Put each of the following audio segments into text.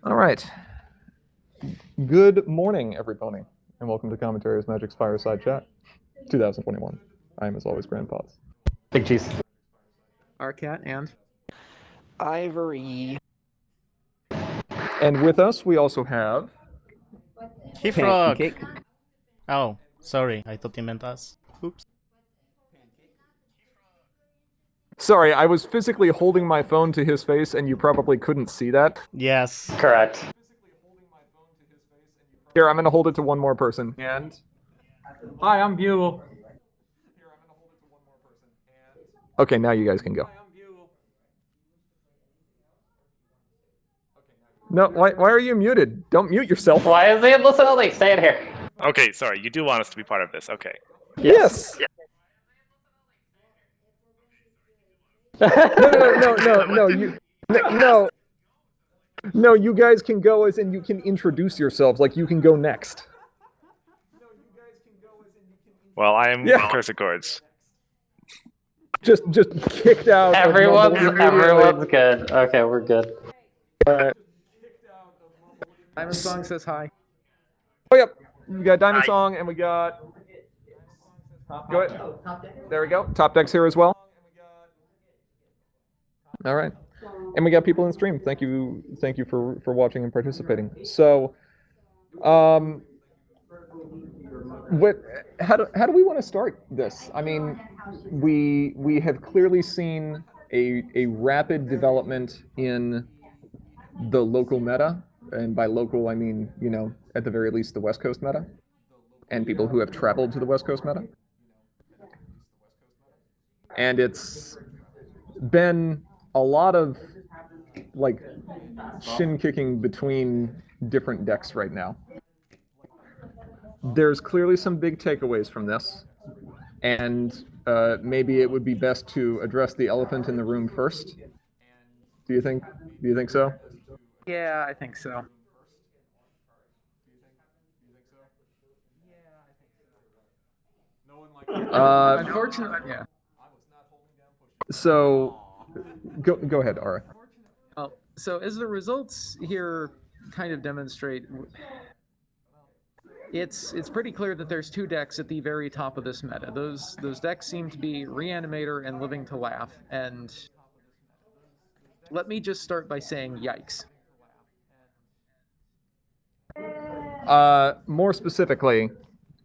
All right. Good morning, everybody, and welcome to Commentaries Magic's Fireside Chat 2021. I am, as always, Grandpa's. Big cheese. Arcat and Ivory. And with us, we also have... Frog. Pancake. Oh, sorry. I thought you meant us. Oops. Sorry, I was physically holding my phone to his face, and you probably couldn't see that. Yes. Correct. Here, I'm going to hold it to one more person. And... Hi, I'm Bugle. Okay, now you guys can go. No, why are you muted? Don't mute yourself. Why is it listen only? Stay in here. Okay, sorry. You do want us to be part of this. Okay. Yes. No. No, you guys can go as in you can introduce yourselves. Like, you can go next. Well, I am Cursed Chords. Just kicked out. Everyone's good. Okay, we're good. Diamond Song says hi. Oh, yep. We got Diamond Song, and we got... Go ahead. There we go. Top Deck's here as well. All right. And we got people in stream. Thank you for watching and participating. So, how do we want to start this? I mean, we have clearly seen a rapid development in the local meta, and by local I mean, at the very least the West Coast meta, and people who have traveled to the West Coast meta. And it's been a lot of like shin kicking between different decks right now. There's clearly some big takeaways from this, and maybe it would be best to address the elephant in the room first. Do you think so? Yeah, I think so. Unfortunately, yeah. So, go ahead, Ara. So as the results here kind of demonstrate, it's pretty clear that there's two decks at the very top of this meta. Those decks seem to be Reanimator and Living to Laugh, and let me just start by saying yikes. More specifically,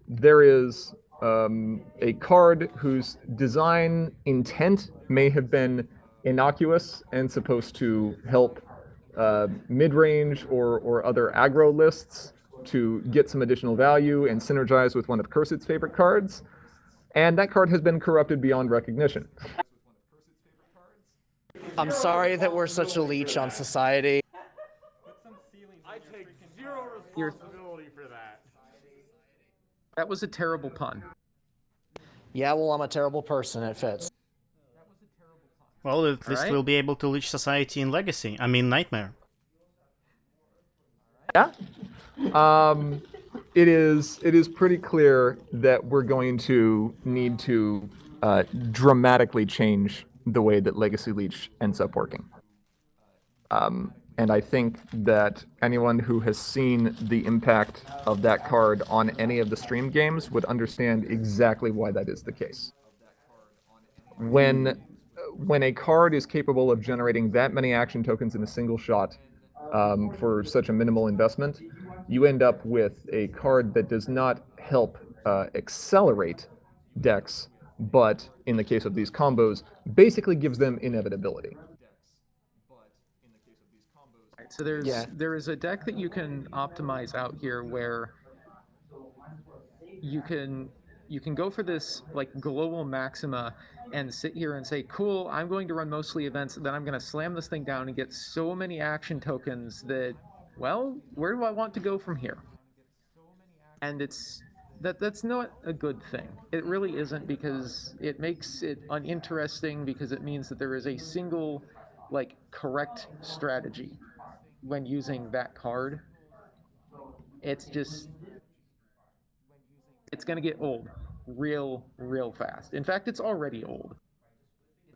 there is a card whose design intent may have been innocuous and supposed to help mid-range or other aggro lists to get some additional value and synergize with one of Cursed's favorite cards, and that card has been corrupted beyond recognition. I'm sorry that we're such a leech on society. I take zero responsibility for that. That was a terrible pun. Yeah, well, I'm a terrible person. It fits. Well, at least we'll be able to leech society in Legacy. I mean, Nightmare. Yeah. It is pretty clear that we're going to need to dramatically change the way that Legacy Leech ends up working. And I think that anyone who has seen the impact of that card on any of the stream games would understand exactly why that is the case. When a card is capable of generating that many action tokens in a single shot for such a minimal investment, you end up with a card that does not help accelerate decks, but in the case of these combos, basically gives them inevitability. So there is a deck that you can optimize out here where you can go for this like global maxima and sit here and say, cool, I'm going to run mostly events, then I'm going to slam this thing down and get so many action tokens that, well, where do I want to go from here? And that's not a good thing. It really isn't, because it makes it uninteresting, because it means that there is a single like correct strategy when using that card. It's going to get old real fast. In fact, it's already old.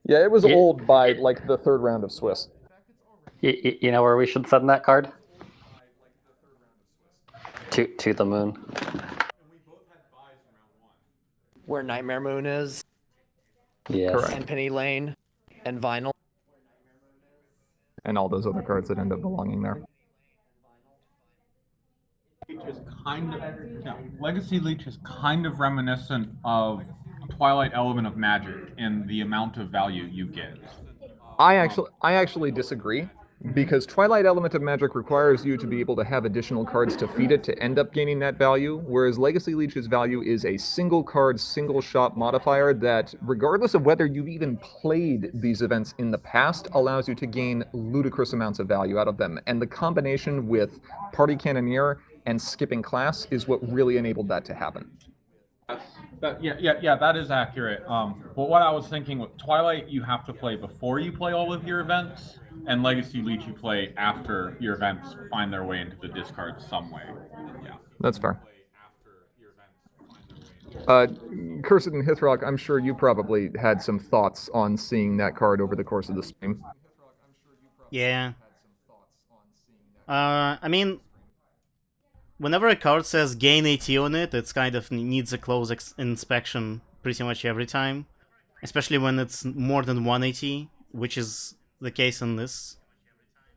Yeah, it was old by like the third round of Swiss. You know where we should send that card? To the moon. Where Nightmare Moon is, Yes. Correct. and Penny Lane, and Vinyl. And all those other cards that end up belonging there. Legacy Leech is kind of reminiscent of Twilight Element of Magic in the amount of value you get. I actually disagree, because Twilight Element of Magic requires you to be able to have additional cards to feed it to end up gaining that value, whereas Legacy Leech's value is a single card, single shot modifier that, regardless of whether you've even played these events in the past, allows you to gain ludicrous amounts of value out of them. And the combination with Party Cannoneer and Skipping Class is what really enabled that to happen. Yeah, that is accurate. But what I was thinking with Twilight, you have to play before you play all of your events, and Legacy Leech you play after your events find their way into the discard some way. Yeah. That's fair. Cursed and Hithrock, I'm sure you probably had some thoughts on seeing that card over the course of the stream. Yeah. I mean, whenever a card says gain AT on it, it's kind of needs a close inspection pretty much every time. Especially when it's more than 1 AT, which is the case in this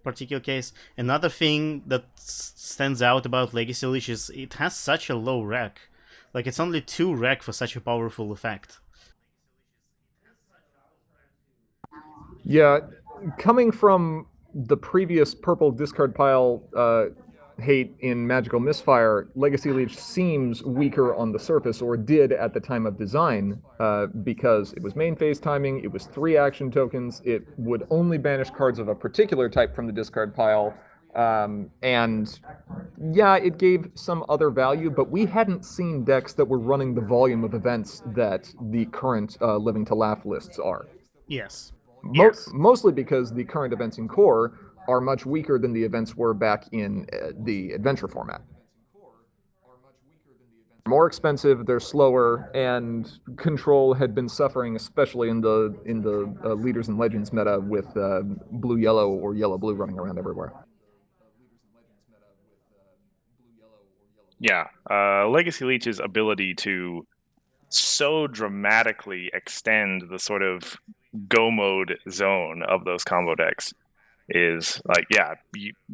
particular case. Another thing that stands out about Legacy Leech is it has such a low rec. Like, it's only 2 rec for such a powerful effect. Yeah, coming from the previous purple discard pile hate in Magical Misfire, Legacy Leech seems weaker on the surface, or did at the time of design, because it was main phase timing, it was 3 action tokens, it would only banish cards of a particular type from the discard pile, and yeah, it gave some other value, but we hadn't seen decks that were running the volume of events that the current Living to Laugh lists are. Yes. Mostly because the current events in Core are much weaker than the events were back in the Adventure format. More expensive, they're slower, and Control had been suffering, especially in the Leaders and Legends meta, with blue-yellow or yellow-blue running around everywhere. Yeah, Legacy Leech's ability to so dramatically extend the sort of go mode zone of those combo decks is like, yeah,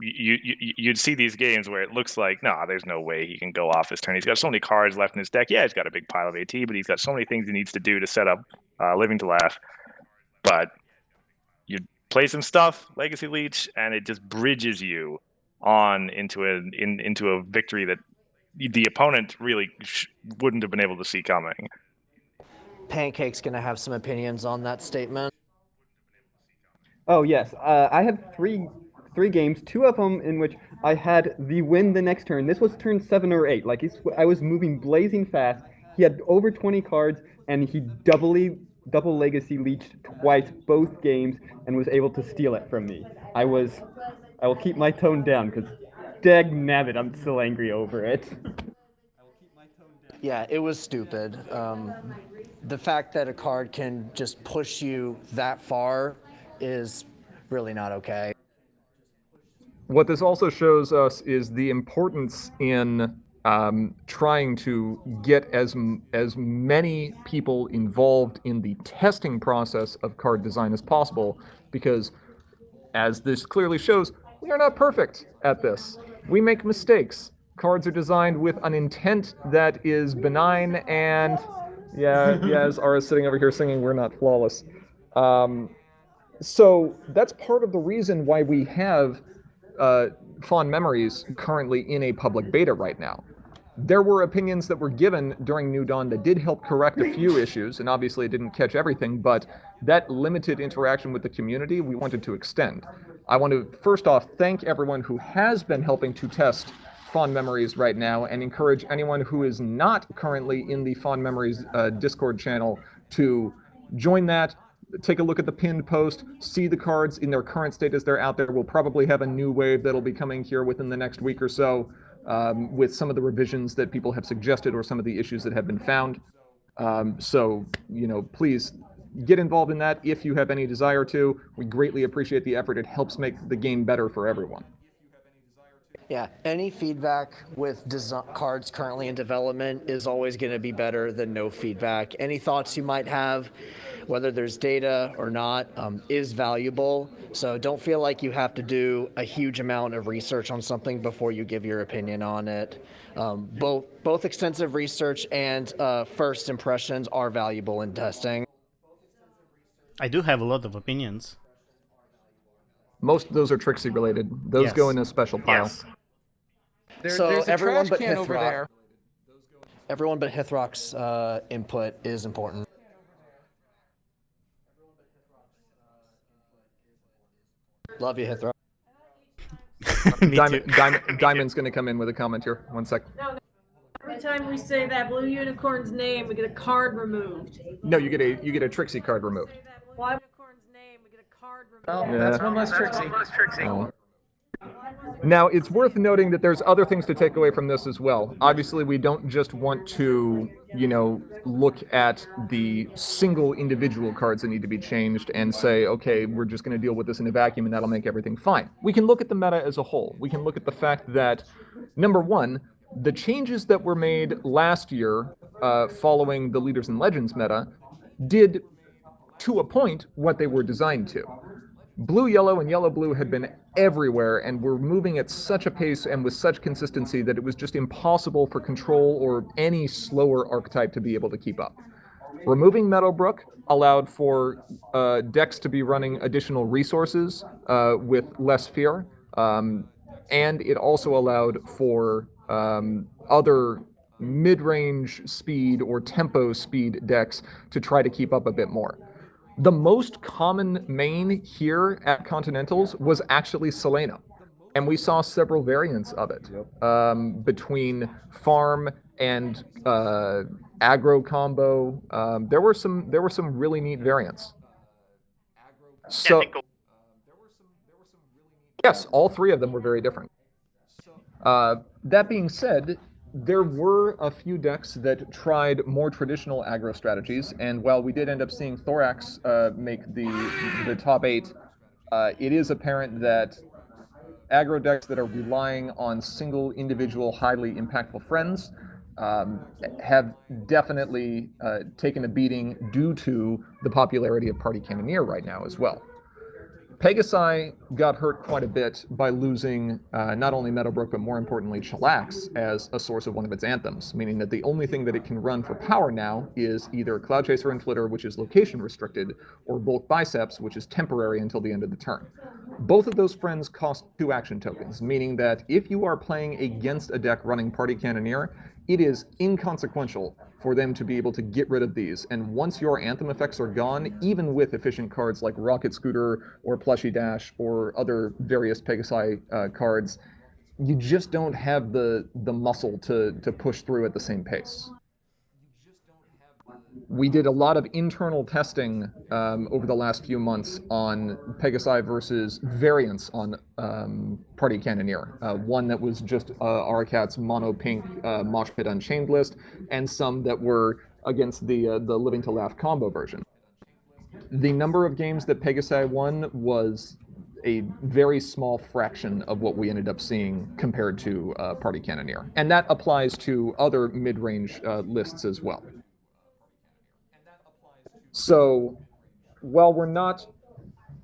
you'd see these games where it looks like, nah, there's no way he can go off his turn. He's got so many cards left in his deck. Yeah, he's got a big pile of AT, but he's got so many things he needs to do to set up Living to Laugh. But you play some stuff, Legacy Leech, and it just bridges you on into a victory that the opponent really wouldn't have been able to see coming. Pancake's gonna have some opinions on that statement. Oh yes, I had three games, 2 of them in which I had the win the next turn. This was turn 7 or 8. Like, I was moving blazing fast. He had over 20 cards, and he double Legacy Leeched twice both games, and was able to steal it from me. I will keep my tone down, because dag nabbit, I'm still angry over it. Yeah, it was stupid. The fact that a card can just push you that far is really not okay. What this also shows us is the importance in trying to get as many people involved in the testing process of card design as possible, because as this clearly shows, we are not perfect at this. We make mistakes. Cards are designed with an intent that is benign, and as Ara's sitting over here singing, we're not flawless. So that's part of the reason why we have Fond Memories currently in a public beta right now. There were opinions that were given during New Dawn that did help correct a few issues, and obviously it didn't catch everything, but that limited interaction with the community we wanted to extend. I want to first off thank everyone who has been helping to test Fond Memories right now, and encourage anyone who is not currently in the Fond Memories Discord channel to join that. Take a look at the pinned post, see the cards in their current state as they're out there. We'll probably have a new wave that'll be coming here within the next week or so, with some of the revisions that people have suggested or some of the issues that have been found. So, please get involved in that if you have any desire to. We greatly appreciate the effort. It helps make the game better for everyone. Yeah, any feedback with cards currently in development is always going to be better than no feedback. Any thoughts you might have, whether there's data or not, is valuable. So don't feel like you have to do a huge amount of research on something before you give your opinion on it. Both extensive research and first impressions are valuable in testing. I do have a lot of opinions. Most of those are Trixie related. Those go Yes. in a special pile. Yes. So there's a everyone trash but can over Hithrock. there. Everyone but Hithrock's input is important. Love you, Hithrock. Me too. Diamond's going to come in with a comment here. One sec. Every time we say that blue unicorn's name, we get a card removed. No, you get a Trixie card removed. Why unicorn's name, we get a card removed. Well, Yeah. that's one less Trixie. Oh. Now, it's worth noting that there's other things to take away from this as well. Obviously, we don't just want to, look at the single individual cards that need to be changed and say, okay, we're just going to deal with this in a vacuum and that'll make everything fine. We can look at the meta as a whole. We can look at the fact that, number one, the changes that were made last year following the Leaders and Legends meta did, to a point, what they were designed to. Blue-yellow and yellow-blue had been everywhere and were moving at such a pace and with such consistency that it was just impossible for Control or any slower archetype to be able to keep up. Removing Meadowbrook allowed for decks to be running additional resources with less fear, and it also allowed for other mid-range speed or tempo speed decks to try to keep up a bit more. The most common main here at Continentals was actually Selena, and we saw several variants of it between farm and aggro combo. There were some really neat variants. So yes, all three of them were very different. That being said, there were a few decks that tried more traditional aggro strategies, and while we did end up seeing Thorax make the top 8, it is apparent that aggro decks that are relying on single individual highly impactful friends have definitely taken a beating due to the popularity of Party Cannoneer right now as well. Pegasi got hurt quite a bit by losing not only Meadowbrook, but more importantly Chillax as a source of one of its anthems, meaning that the only thing that it can run for power now is either Cloud Chaser and Flitter, which is location restricted, or Bulk Biceps, which is temporary until the end of the turn. Both of those friends cost 2 action tokens, meaning that if you are playing against a deck running Party Cannoneer, it is inconsequential for them to be able to get rid of these. And once your Anthem effects are gone, even with efficient cards like Rocket Scooter or Plushy Dash or other various Pegasi cards, you just don't have the muscle to push through at the same pace. We did a lot of internal testing over the last few months on Pegasi versus variants on Party Cannoneer. One that was just Arcat's mono pink Mosh Pit Unchained list, and some that were against the Living to Laugh combo version. The number of games that Pegasi won was a very small fraction of what we ended up seeing compared to Party Cannoneer. And that applies to other mid-range lists as well. So, while we're not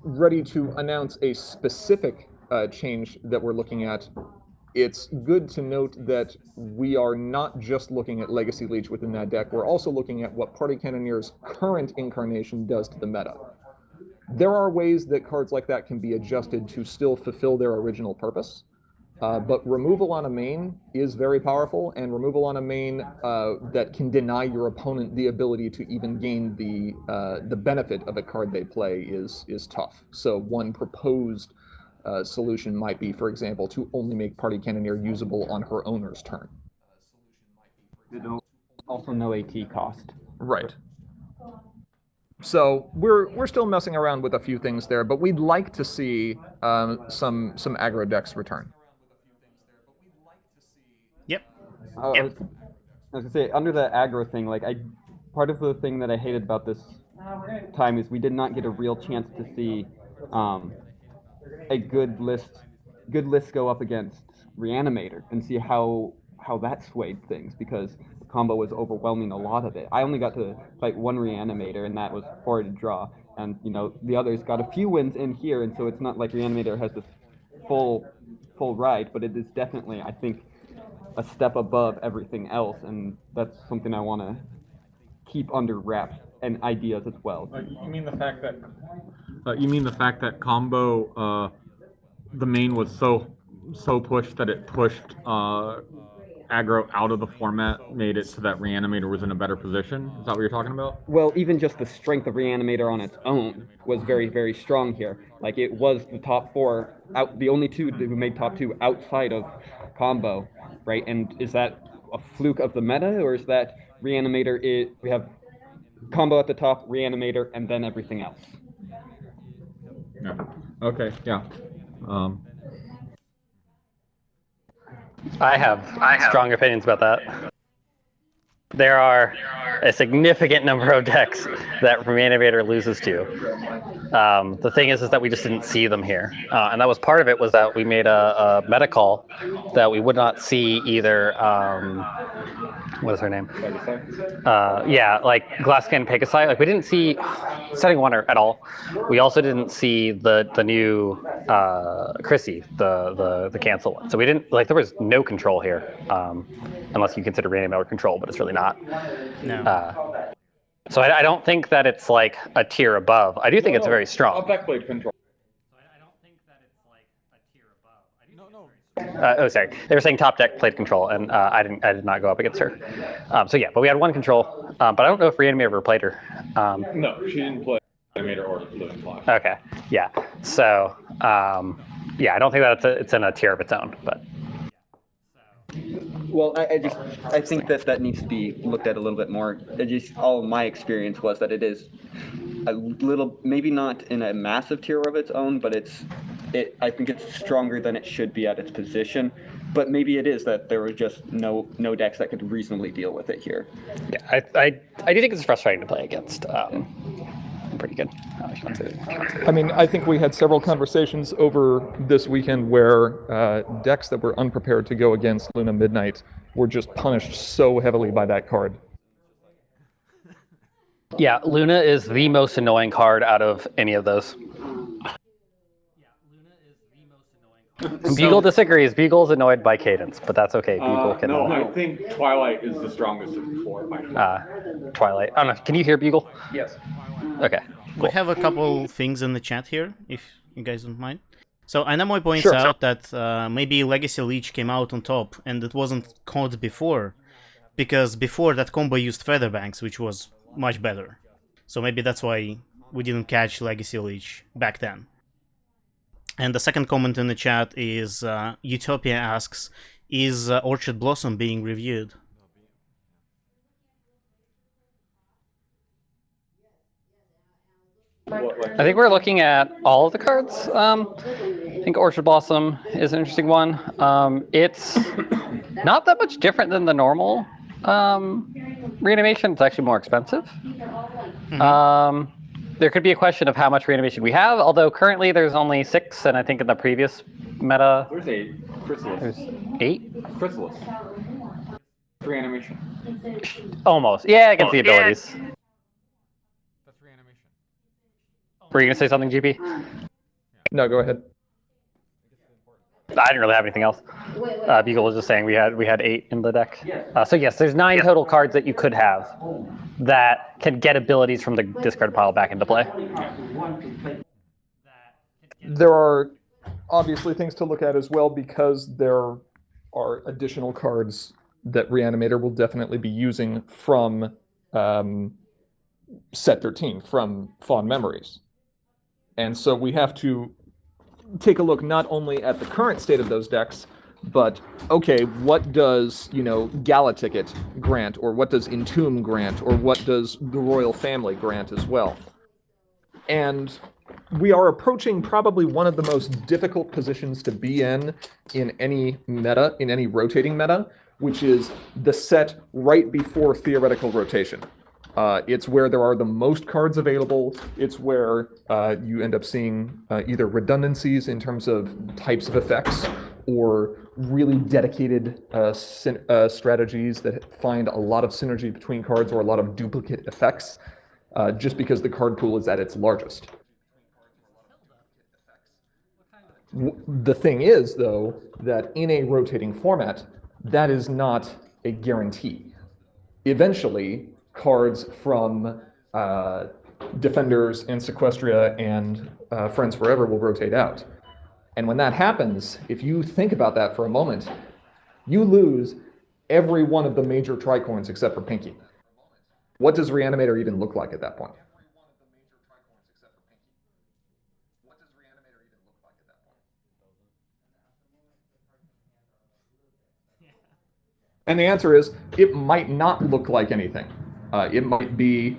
ready to announce a specific change that we're looking at, it's good to note that we are not just looking at Legacy Leech within that deck, we're also looking at what Party Cannoneer's current incarnation does to the meta. There are ways that cards like that can be adjusted to still fulfill their original purpose, but removal on a main is very powerful, and removal on a main that can deny your opponent the ability to even gain the benefit of a card they play is tough. So one proposed solution might be, for example, to only make Party Cannoneer usable on her owner's turn. Also no AT cost. Right. So we're still messing around with a few things there, but we'd like to see some aggro decks return. Yep. I was gonna say, under the aggro thing, part of the thing that I hated about this time is we did not get a real chance to see a good list good lists go up against Reanimator and see how that swayed things, because the combo was overwhelming a lot of it. I only got to fight one Reanimator, and that was 4 to draw. And the others got a few wins in here, and so it's not like Reanimator has this full ride, but it is definitely, I think, a step above everything else, and that's something I want to keep under wraps, and ideas as well. You mean the fact that combo the main was so pushed that it pushed aggro out of the format, made it so that Reanimator was in a better position? Is that what you're talking about? Well, even just the strength of Reanimator on its own was very, very strong here. Like, it was the top 4, the only 2 who made top 2 outside of combo, right? And is that a fluke of the meta, or is that Reanimator? We have combo at the top, Reanimator, and then everything else. Yeah. Okay. Yeah. I have strong opinions about that. There are a significant number of decks that Reanimator loses to. The thing is that we just didn't see them here. And that was part of it, was that we made a meta call that we would not see either, what is her name? Yeah, like Glasscan Pegasi. Like, we didn't see Setting Wonder at all. We also didn't see the new Chrissy, the cancel one. So we didn't, like, there was no control here, unless you consider Reanimator control, but it's really not. No. So I don't think that it's like a tier above. I do think it's very strong. Deck played control. Oh, sorry. They were saying top deck played control, and I did not go up against her. So yeah, but we had one control. But I don't know if Reanimator ever played her. No, she didn't play Reanimator or Living Flash. Okay. Yeah. So yeah, I don't think that it's in a tier of its own, but. Well, I think that needs to be looked at a little bit more. All of my experience was that it is a little, maybe not in a massive tier of its own, but I think it's stronger than it should be at its position. But maybe it is that there were just no decks that could reasonably deal with it here. Yeah, I do think it's frustrating to play against. Pretty good. I mean, I think we had several conversations over this weekend where decks that were unprepared to go against Luna Midnight were just punished so heavily by that card. Yeah, Luna is the most annoying card out of any of those. Bugle disagrees. Bugle's annoyed by Cadence, but that's okay. Bugle can. No, I think Twilight is the strongest of the 4 by far. Twilight. I don't know. Can you hear Bugle? Yes. Okay. We Cool. have a couple things in the chat here, if you guys don't mind. So Anamoy points Sure. out that maybe Legacy Leech came out on top, and it wasn't caught before, because before that combo used Featherbanks, which was much better. So maybe that's why we didn't catch Legacy Leech back then. And the second comment in the chat is Utopia asks, is Orchid Blossom being reviewed? I think we're looking at all of the cards. I think Orchid Blossom is an interesting one. It's not that much different than the normal reanimation. It's actually more expensive. There could be a question of how much reanimation we have, although currently there's only 6, and I think in the previous meta... There's 8. Chrysalis. There's 8? Chrysalis. Reanimation. Almost. Yeah, against the abilities. That's reanimation. Were you going to say something, GP? No, go ahead. I didn't really have anything else. Bugle was just saying we had 8 in the deck. So yes, there's 9 total cards that you could have that can get abilities from the discard pile back into play. There are obviously things to look at as well, because there are additional cards that Reanimator will definitely be using from set 13, from Fond Memories. And so we have to take a look not only at the current state of those decks, but okay, what does, Gala Ticket grant, or what does Entomb grant, or what does the Royal Family grant as well? And we are approaching probably one of the most difficult positions to be in any meta, in any rotating meta, which is the set right before theoretical rotation. It's where there are the most cards available. It's where you end up seeing either redundancies in terms of types of effects or really dedicated strategies that find a lot of synergy between cards or a lot of duplicate effects just because the card pool is at its largest. The thing is, though, that in a rotating format, that is not a guarantee. Eventually, cards from Defenders and Sequestria and Friends Forever will rotate out. And when that happens, if you think about that for a moment, you lose every one of the major tricorns except for Pinky. What does Reanimator even look like at that point? And the answer is, it might not look like anything. It might be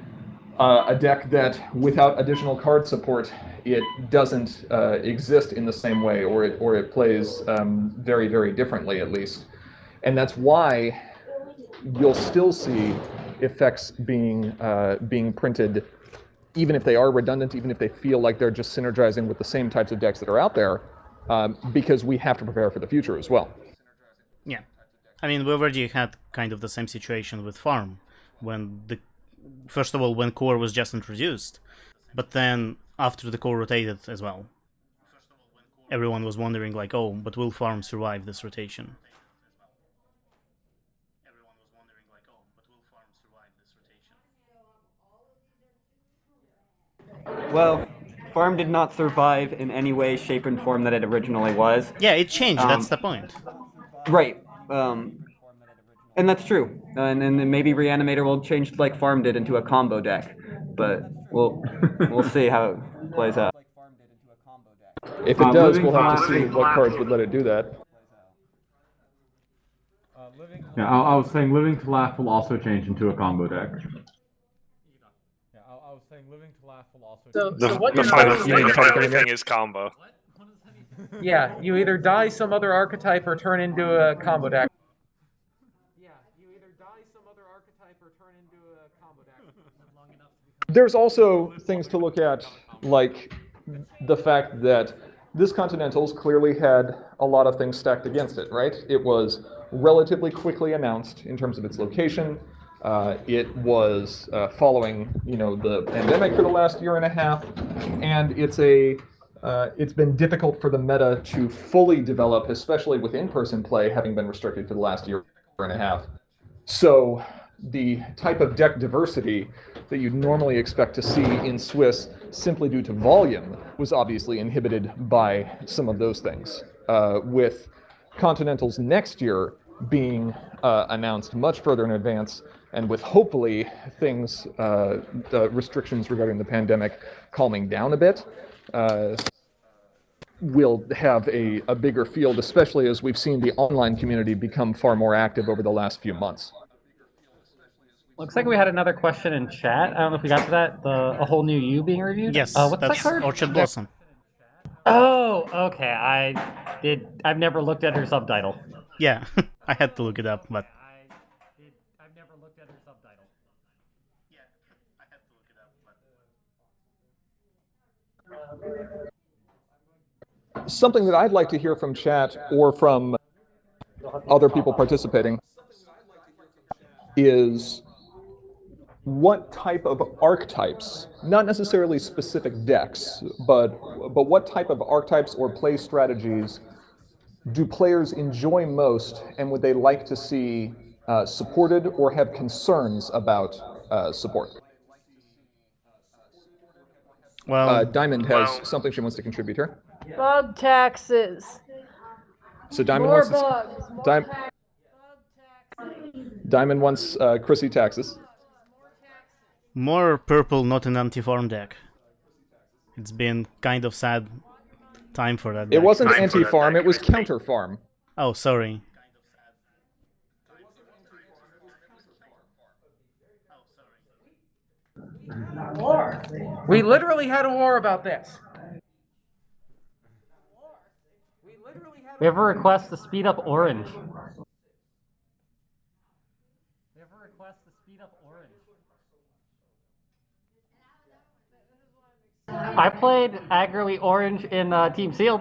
a deck that, without additional card support, it doesn't exist in the same way, or it plays very, very differently, at least. And that's why you'll still see effects being printed, even if they are redundant, even if they feel like they're just synergizing with the same types of decks that are out there, because we have to prepare for the future as well. Yeah. I mean, we already had kind of the same situation with Farm, when first of all, when Core was just introduced, but then after the Core rotated as well. Everyone was wondering, like, oh, but will Farm survive this rotation? Well, Farm did not survive in any way, shape, and form that it originally was. Yeah, it changed, that's the point. Right. And that's true. And then maybe Reanimator will change like Farm did into a combo deck. But we'll see how it plays out. If it does, we'll have to see what cards would let it do that. Yeah, I was saying Living to Laugh will also change into a combo deck. Yeah, I was saying Living to Laugh will also. So what The you're final thing is combo. Yeah, you either die some other archetype or turn into a combo deck. There's also things to look at, like the fact that this Continentals clearly had a lot of things stacked against it, right? It was relatively quickly announced in terms of its location. It was following, the pandemic for the last year and a half, and it's been difficult for the meta to fully develop, especially with in-person play having been restricted for the last year and a half. So the type of deck diversity that you'd normally expect to see in Swiss, simply due to volume, was obviously inhibited by some of those things. With Continentals next year being announced much further in advance, and with hopefully things, the restrictions regarding the pandemic calming down a bit, we'll have a bigger field, especially as we've seen the online community become far more active over the last few months. Looks like we had another question in chat. I don't know if we got to that. A whole new you being reviewed. Yes, what's that's that card? Orchard Blossom. Oh, okay. I've never looked at her subtitle. Yeah, I had to look it up, but. I've never looked at her subtitle. Yeah, I had to look it up, but. Something that I'd like to hear from chat or from other people participating is what type of archetypes, not necessarily specific decks, but what type of archetypes or play strategies do players enjoy most, and would they like to see supported or have concerns about support? Well, Diamond has something she wants to contribute here. Bug taxes. So Diamond More wants bugs. More taxes. Diamond wants Chrissy taxes. more purple, not an anti-farm deck. It's been kind of sad time for that deck. It wasn't anti-farm, it was counter-farm. Oh, sorry. War. We literally had a war about this. We have a request to speed up Orange. I played aggro orange in Team Sealed.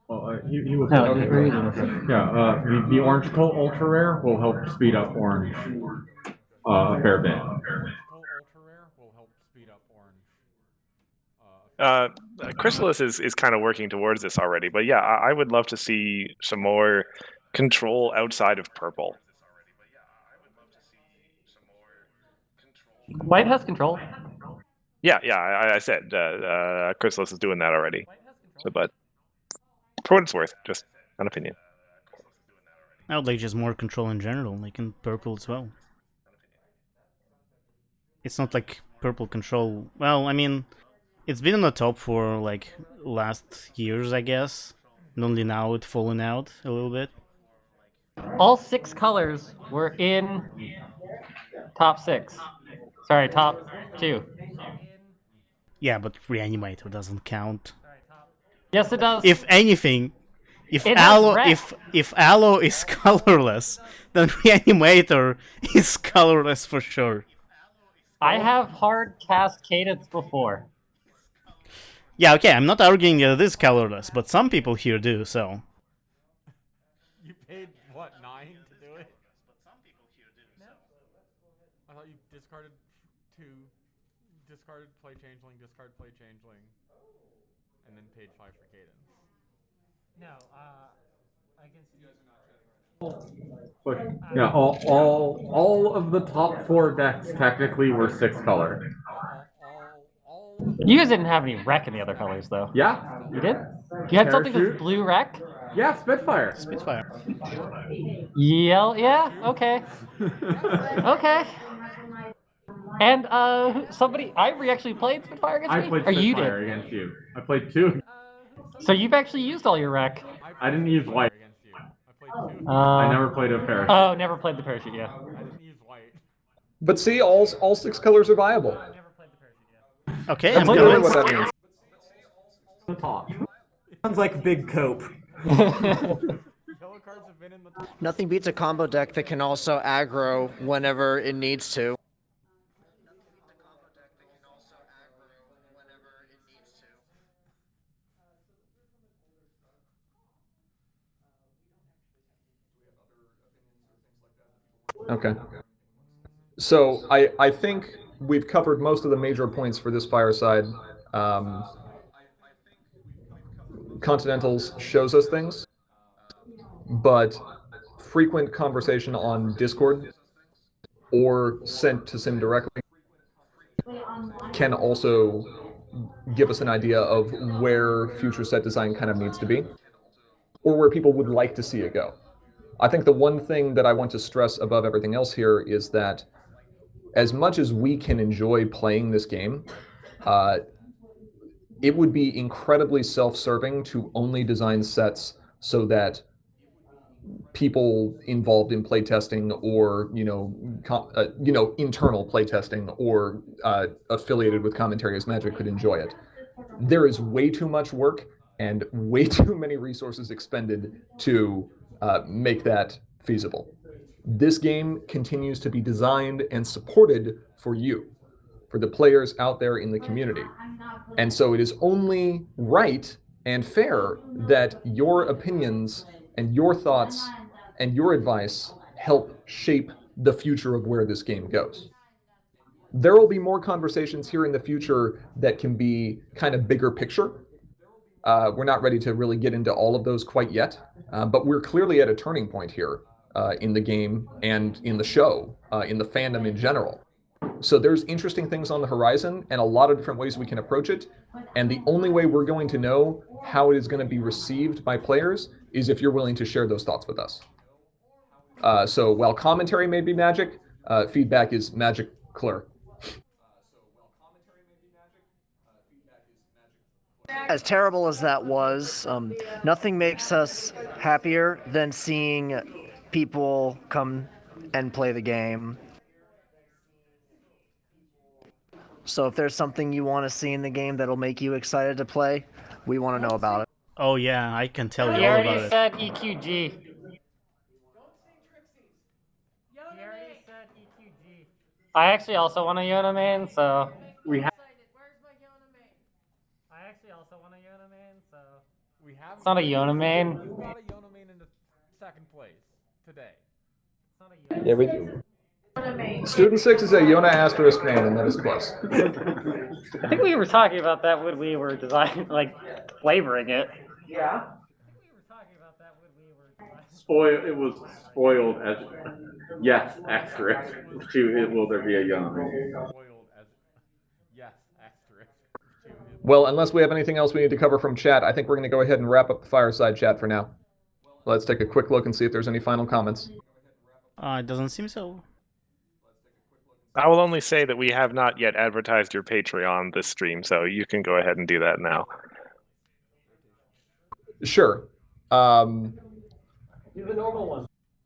Well, he will. No, Yeah, the orange coat ultra rare will help speed up orange a fair bit. Chrysalis is kind of working towards this already, but yeah, I would love to see some more control outside of purple. White has control. Yeah, I said Chrysalis is doing that already. So, but for what it's worth, just an opinion. I would like just more control in general, like in purple as well. It's not like purple control. Well, I mean, it's been on the top for like last years, I guess. And only now it's fallen out a little bit. All 6 colors were in top 6. Sorry, top 2. Yeah, but Reanimator doesn't count. Yes, it does. If anything, if It has Aloe red. if Aloe is colorless, then Reanimator is colorless for sure. I have hard cast Cadence before. Yeah, okay, I'm not arguing that it is colorless, but some people here do, so. You paid what, 9 to do it? I thought you discarded 2, discarded play changeling, discard play changeling, and then paid 5 for cadence. No, I can see. Yeah, all of the top 4 decks technically were 6 color. You guys didn't have any wreck in the other colors, though. Yeah. You did? You had something Parachute? with blue wreck? Yeah, Spitfire. Spitfire. Yeah, okay. Okay. And, somebody, Ivory actually played Spitfire against I me? played Or you Spitfire did? against you. I played 2. So you've actually used all your wreck. I didn't use white against you. I played 2. Uh, I never played a parachute. Oh, never played the parachute, yeah. I didn't use white. But see, all 6 colors are viable. Okay, That's I'm literally convinced. what that means. The top. Sounds like Big Cope. Yellow cards have been in the top. Nothing beats a combo deck that can also aggro whenever it needs to. Okay. So I think we've covered most of the major points for this fireside. Continentals shows us things, but frequent conversation on Discord or sent to Sim directly can also give us an idea of where future set design kind of needs to be, or where people would like to see it go. I think the one thing that I want to stress above everything else here is that as much as we can enjoy playing this game, it would be incredibly self-serving to only design sets so that people involved in playtesting or internal playtesting or affiliated with Commentary as Magic could enjoy it. There is way too much work and way too many resources expended to make that feasible. This game continues to be designed and supported for you, for the players out there in the community. And so it is only right and fair that your opinions and your thoughts and your advice help shape the future of where this game goes. There will be more conversations here in the future that can be kind of bigger picture. We're not ready to really get into all of those quite yet, but we're clearly at a turning point here in the game and in the show, in the fandom in general. So there's interesting things on the horizon and a lot of different ways we can approach it. And the only way we're going to know how it is going to be received by players is if you're willing to share those thoughts with us. So while commentary may be magic, feedback is magic clear. As terrible as that was, nothing makes us happier than seeing people come and play the game. So if there's something you want to see in the game that'll make you excited to play, we want to know about it. Oh yeah, I can tell you He all already about it. said EQG. I actually also want a Yona main, so. We have. I actually also want a Yona main, so. We have. It's not a Yona main. You got a Yona main in the second place today. It's not a Yona Yeah, we. Student 6 is a Yona asterisk main, and that is close. I think we were talking about that when we were designing, like, flavoring it. Yeah. We were talking about that when we were Spoil. It was spoiled as. Yes, asterisk. Will there be a Yona main? Spoiled as. Yes, asterisk. Well, unless we have anything else we need to cover from chat, I think we're going to go ahead and wrap up the fireside chat for now. Let's take a quick look and see if there's any final comments. It doesn't seem so. I will only say that we have not yet advertised your Patreon this stream, so you can go ahead and do that now. Sure. Do the normal one.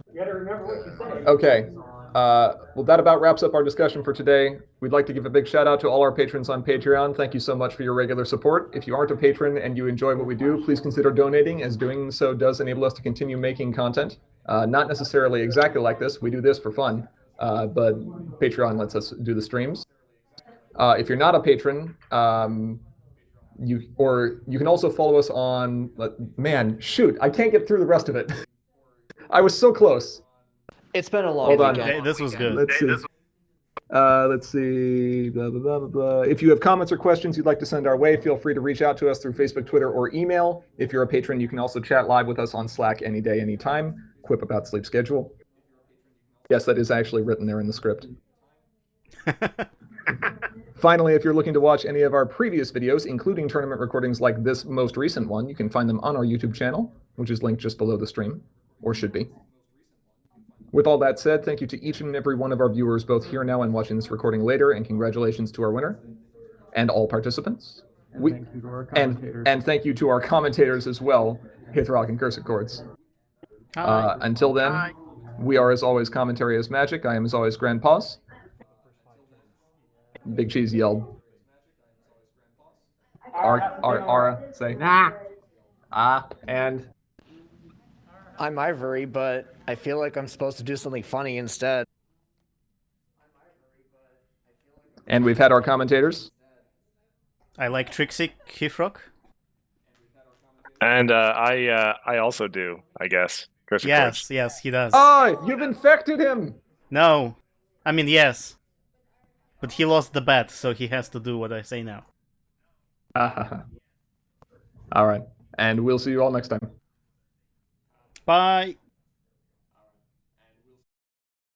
You gotta remember what you say. Okay. Well, that about wraps up our discussion for today. We'd like to give a big shout out to all our patrons on Patreon. Thank you so much for your regular support. If you aren't a patron and you enjoy what we do, please consider donating, as doing so does enable us to continue making content. Not necessarily exactly like this. We do this for fun, but Patreon lets us do the streams. If you're not a patron, you can also follow us on. Man, shoot! I can't get through the rest of it. I was so close. It's been a long Hold on. weekend. Hey, this was good. Let's see. Let's see. Blah, blah, blah, blah, blah. If you have comments or questions you'd like to send our way, feel free to reach out to us through Facebook, Twitter, or email. If you're a patron, you can also chat live with us on Slack any day, anytime. Quip about sleep schedule. Yes, that is actually written there in the script. Finally, if you're looking to watch any of our previous videos, including tournament recordings like this most recent one, you can find them on our YouTube channel, which is linked just below the stream, or should be. With all that said, thank you to each and every one of our viewers, both here now and watching this recording later, and congratulations to our winner and all participants. And thank you to our commentators as well, Hithrock and Cursed Chords. Until then, we are as always Commentary is Magic. I am as always Grandpaws. Big Cheese yelled. Ara, say nah. And I'm Ivory, but I feel like I'm supposed to do something funny instead. And we've had our commentators. I like Trixie Hithrock. And I also do, I guess. Yes, yes, he does. Oh, you've infected him! No. I mean, yes. But he lost the bet, so he has to do what I say now. All right. And we'll see you all next time. Bye.